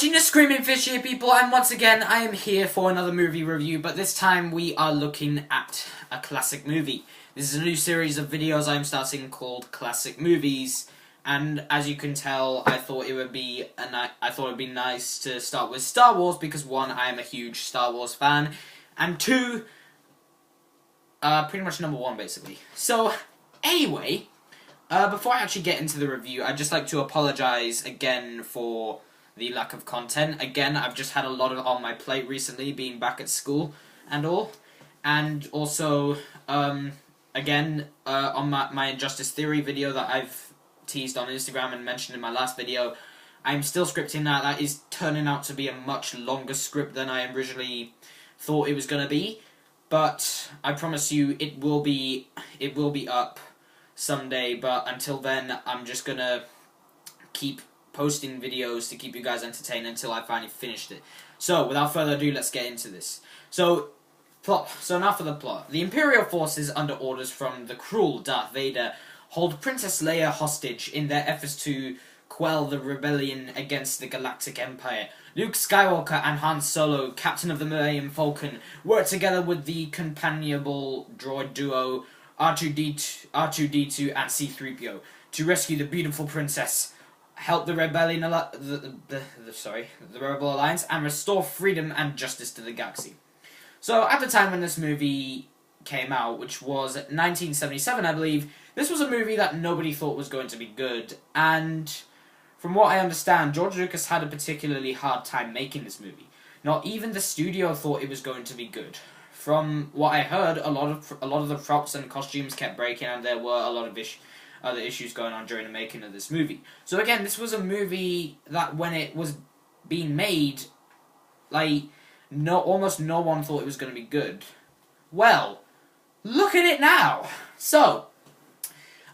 Gina Screaming Fish here, people, and once again I am here for another movie review, but this time we are looking at a classic movie. This is a new series of videos I'm starting called Classic Movies, and as you can tell, I thought it would be nice to start with Star Wars because one, I am a huge Star Wars fan, and two, pretty much number one basically. So anyway, before I actually get into the review, I'd just like to apologize again for the lack of content. Again, I've just had a lot on my plate recently, being back at school and all. And also, again, on my Injustice Theory video that I've teased on Instagram and mentioned in my last video, I'm still scripting that. That is turning out to be a much longer script than I originally thought it was going to be. But I promise you, it will be up someday. But until then, I'm just going to keep posting videos to keep you guys entertained until I finally finished it. So, without further ado, let's get into this. So now for the plot. The Imperial forces, under orders from the cruel Darth Vader, hold Princess Leia hostage in their efforts to quell the rebellion against the Galactic Empire. Luke Skywalker and Han Solo, captain of the Millennium Falcon, work together with the companionable droid duo R2-D2 and C-3PO to rescue the beautiful princess, help the rebellion, the Rebel Alliance, and restore freedom and justice to the galaxy. So, at the time when this movie came out, which was 1977, I believe, this was a movie that nobody thought was going to be good, and from what I understand, George Lucas had a particularly hard time making this movie. Not even the studio thought it was going to be good. From what I heard, a lot of the props and costumes kept breaking, and there were a lot of other issues going on during the making of this movie. So again, this was a movie that when it was being made, almost no one thought it was going to be good. Well, look at it now! So,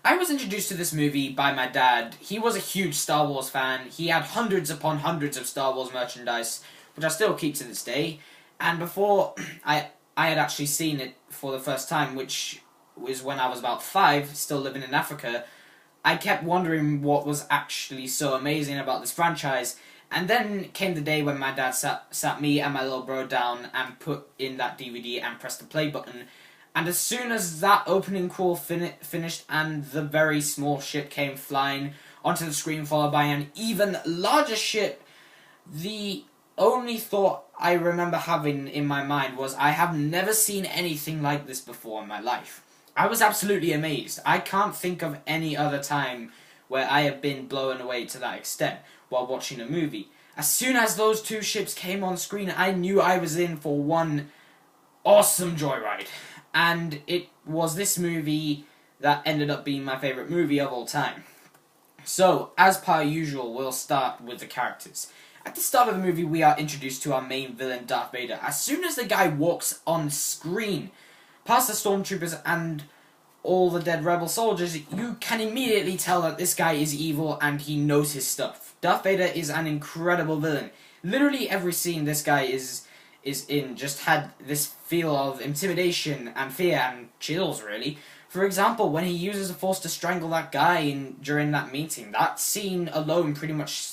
I was introduced to this movie by my dad. He was a huge Star Wars fan. He had hundreds upon hundreds of Star Wars merchandise, which I still keep to this day. And before I had actually seen it for the first time, which was when I was about 5, still living in Africa, I kept wondering what was actually so amazing about this franchise. And then came the day when my dad sat me and my little bro down and put in that DVD and pressed the play button. And as soon as that opening crawl finished and the very small ship came flying onto the screen, followed by an even larger ship, the only thought I remember having in my mind was, I have never seen anything like this before in my life. I was absolutely amazed. I can't think of any other time where I have been blown away to that extent while watching a movie. As soon as those two ships came on screen, I knew I was in for one awesome joyride. And it was this movie that ended up being my favourite movie of all time. So, as per usual, we'll start with the characters. At the start of the movie, we are introduced to our main villain, Darth Vader. As soon as the guy walks on screen, past the stormtroopers and all the dead rebel soldiers, you can immediately tell that this guy is evil and he knows his stuff. Darth Vader is an incredible villain. Literally every scene this guy is in just had this feel of intimidation and fear and chills, really. For example, when he uses the Force to strangle that guy during that meeting, that scene alone pretty much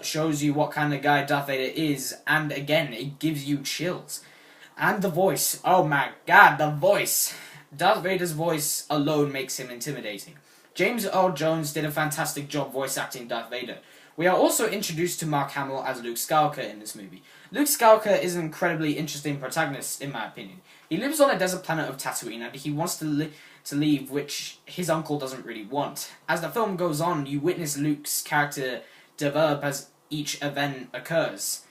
shows you what kind of guy Darth Vader is, and again, it gives you chills. And the voice, oh my god, the voice! Darth Vader's voice alone makes him intimidating. James Earl Jones did a fantastic job voice acting Darth Vader. We are also introduced to Mark Hamill as Luke Skywalker in this movie. Luke Skywalker is an incredibly interesting protagonist, in my opinion. He lives on a desert planet of Tatooine, and he wants to leave, which his uncle doesn't really want. As the film goes on, you witness Luke's character develop as each event occurs.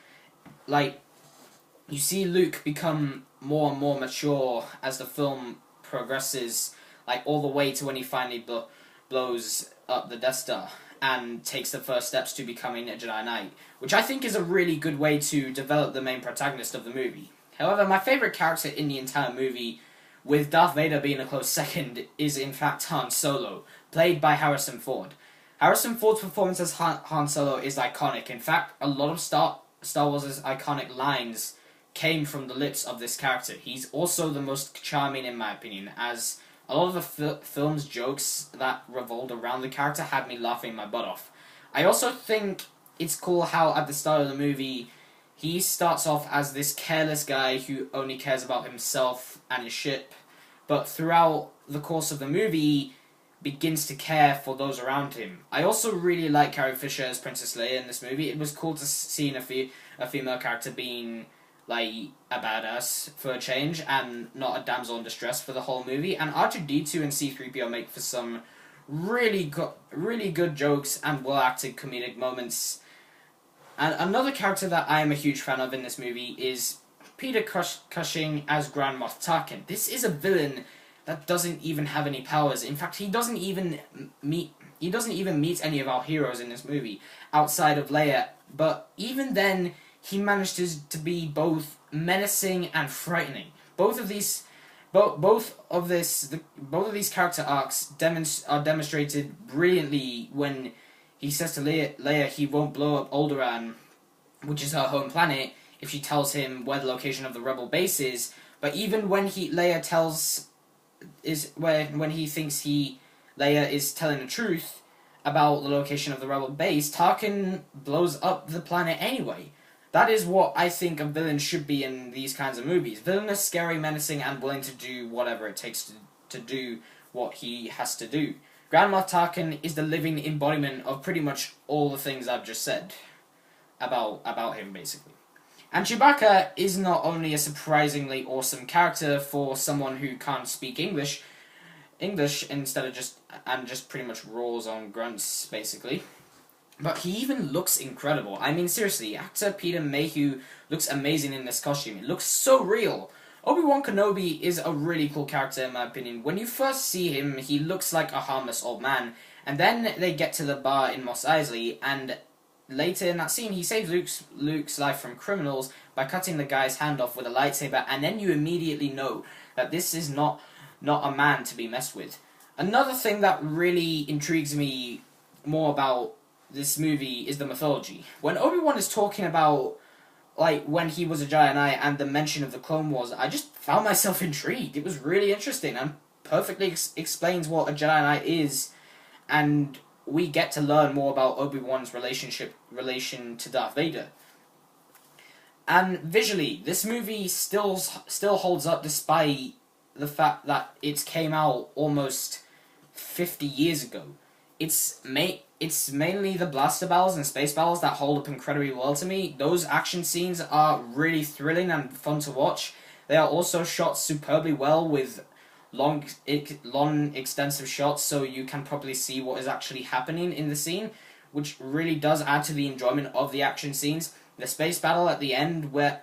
You see Luke become more and more mature as the film progresses, all the way to when he finally blows up the Death Star and takes the first steps to becoming a Jedi Knight, which I think is a really good way to develop the main protagonist of the movie. However, my favourite character in the entire movie, with Darth Vader being a close second, is in fact Han Solo, played by Harrison Ford. Harrison Ford's performance as Han Solo is iconic. In fact, a lot of Star Wars' iconic lines came from the lips of this character. He's also the most charming, in my opinion, as a lot of the film's jokes that revolved around the character had me laughing my butt off. I also think it's cool how at the start of the movie, he starts off as this careless guy who only cares about himself and his ship, but throughout the course of the movie, begins to care for those around him. I also really like Carrie Fisher as Princess Leia in this movie. It was cool to see a female character being like a badass for a change and not a damsel in distress for the whole movie. And R2-D2 and C-3PO make for some really good jokes and well-acted comedic moments. And another character that I am a huge fan of in this movie is Peter Cushing as Grand Moff Tarkin. This is a villain that doesn't even have any powers. In fact, he doesn't even meet any of our heroes in this movie outside of Leia. But even then, he manages to be both menacing and frightening. Both of these character arcs are demonstrated brilliantly when he says to Leia he won't blow up Alderaan, which is her home planet, if she tells him where the location of the rebel base is. But even when Leia thinks Leia is telling the truth about the location of the rebel base, Tarkin blows up the planet anyway. That is what I think a villain should be in these kinds of movies. Villainous, scary, menacing, and willing to do whatever it takes to do what he has to do. Grand Moff Tarkin is the living embodiment of pretty much all the things I've just said about him, basically. And Chewbacca is not only a surprisingly awesome character for someone who can't speak English instead of just pretty much roars on grunts, basically, but he even looks incredible. I mean, seriously, actor Peter Mayhew looks amazing in this costume. It looks so real. Obi-Wan Kenobi is a really cool character, in my opinion. When you first see him, he looks like a harmless old man, and then they get to the bar in Mos Eisley, and later in that scene, he saves Luke's life from criminals by cutting the guy's hand off with a lightsaber, and then you immediately know that this is not a man to be messed with. Another thing that really intrigues me more about this movie is the mythology. When Obi-Wan is talking about like when he was a Jedi Knight and the mention of the Clone Wars, I just found myself intrigued. It was really interesting and perfectly explains what a Jedi Knight is, and we get to learn more about Obi-Wan's relation to Darth Vader. And visually, this movie still holds up despite the fact that it came out almost 50 years ago. It's mainly the blaster battles and space battles that hold up incredibly well to me. Those action scenes are really thrilling and fun to watch. They are also shot superbly well with long extensive shots so you can properly see what is actually happening in the scene, which really does add to the enjoyment of the action scenes. The space battle at the end where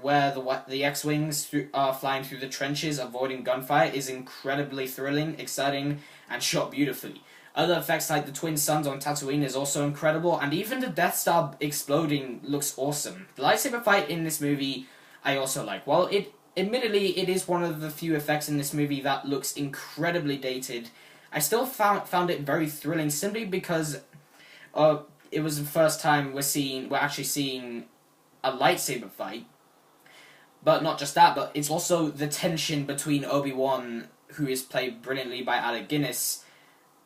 the X-Wings are flying through the trenches avoiding gunfire is incredibly thrilling, exciting, and shot beautifully. Other effects like the twin suns on Tatooine is also incredible, and even the Death Star exploding looks awesome. The lightsaber fight in this movie I also like. While admittedly it is one of the few effects in this movie that looks incredibly dated, I still found it very thrilling simply because it was the first time we're actually seeing a lightsaber fight. But not just that, but it's also the tension between Obi-Wan, who is played brilliantly by Alec Guinness,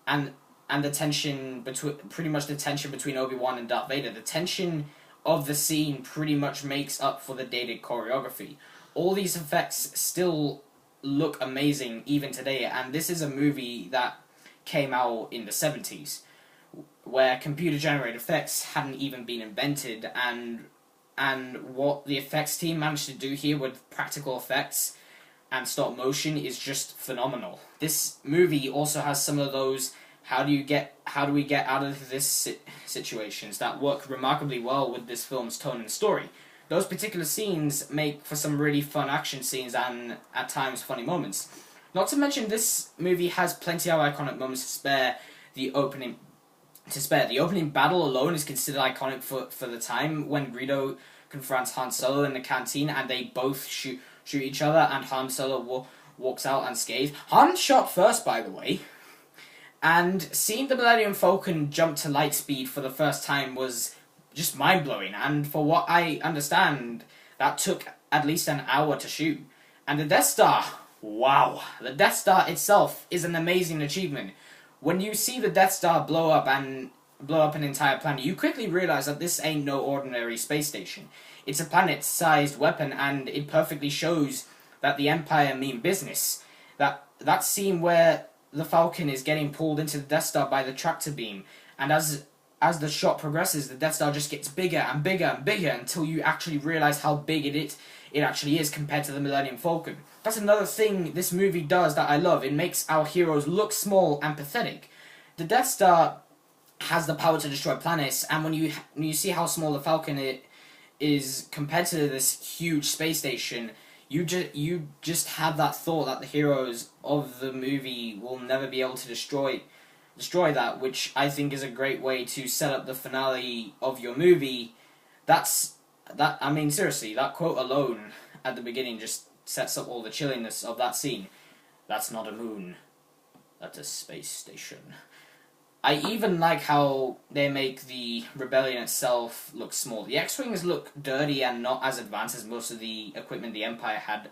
and the tension between Obi-Wan and Darth Vader. The tension of the scene pretty much makes up for the dated choreography. All these effects still look amazing even today, and this is a movie that came out in the 70s, where computer-generated effects hadn't even been invented, and what the effects team managed to do here with practical effects and stop motion is just phenomenal. This movie also has some of those how do we get out of this situations that work remarkably well with this film's tone and story. Those particular scenes make for some really fun action scenes and at times funny moments. Not to mention this movie has plenty of iconic moments to spare. The opening battle alone is considered iconic for the time when Greedo confronts Han Solo in the canteen and they both shoot each other and Han Solo walks out unscathed. Han shot first, by the way. And seeing the Millennium Falcon jump to light speed for the first time was just mind-blowing, and for what I understand, that took at least an hour to shoot. And the Death Star, wow, the Death Star itself is an amazing achievement. When you see the Death Star blow up and blow up an entire planet, you quickly realize that this ain't no ordinary space station. It's a planet-sized weapon, and it perfectly shows that the Empire mean business. That scene where the Falcon is getting pulled into the Death Star by the tractor beam, and as the shot progresses, the Death Star just gets bigger and bigger and bigger until you actually realize how big it actually is compared to the Millennium Falcon. That's another thing this movie does that I love. It makes our heroes look small and pathetic. The Death Star has the power to destroy planets, and when you see how small the Falcon is compared to this huge space station, you just have that thought that the heroes of the movie will never be able to destroy that, which I think is a great way to set up the finale of your movie. I mean, seriously, that quote alone at the beginning just sets up all the chilliness of that scene. That's not a moon, that's a space station. I even like how they make the Rebellion itself look small. The X-Wings look dirty and not as advanced as most of the equipment the Empire had.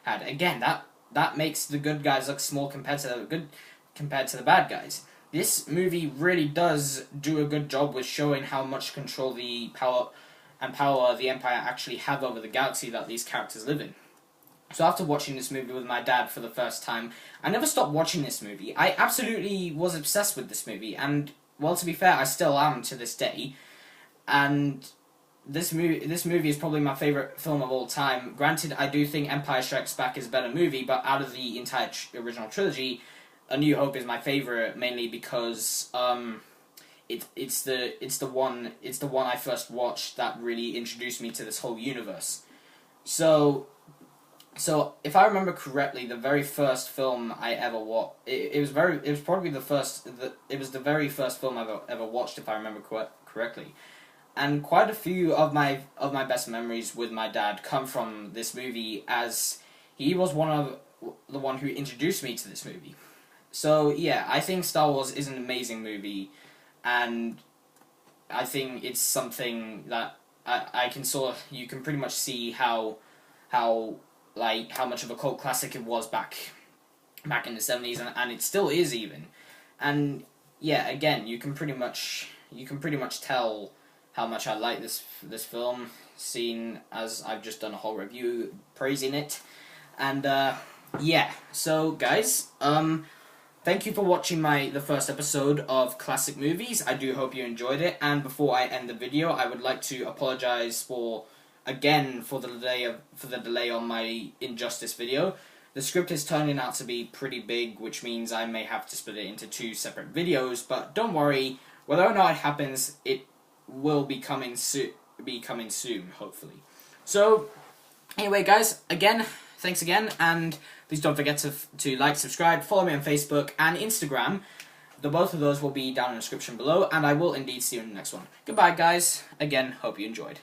Again, that makes the good guys look small compared to the bad guys. This movie really does do a good job with showing how much control the power the Empire actually have over the galaxy that these characters live in. So after watching this movie with my dad for the first time, I never stopped watching this movie. I absolutely was obsessed with this movie, and, well, to be fair, I still am to this day. And this movie is probably my favourite film of all time. Granted, I do think Empire Strikes Back is a better movie, but out of the entire original trilogy, A New Hope is my favourite, mainly because it's the one I first watched that really introduced me to this whole universe. So if I remember correctly, the very first film I ever watched, it was the very first film I've ever watched, if I remember correctly. And quite a few of my best memories with my dad come from this movie, as he was the one who introduced me to this movie. So yeah, I think Star Wars is an amazing movie, and I think it's something that you can pretty much see how much of a cult classic it was back in the 70s, and it still is even. And yeah, again, you can pretty much tell how much I like this film, seeing as I've just done a whole review praising it. And yeah, so guys, thank you for watching the first episode of Classic Movies. I do hope you enjoyed it, and before I end the video, I would like to apologize for the delay on my Injustice video. The script is turning out to be pretty big, which means I may have to split it into 2 separate videos, but don't worry, whether or not it happens, it will be coming soon, hopefully. So, anyway guys, again, thanks again, and please don't forget to like, subscribe, follow me on Facebook and Instagram. Both of those will be down in the description below, and I will indeed see you in the next one. Goodbye guys, again, hope you enjoyed.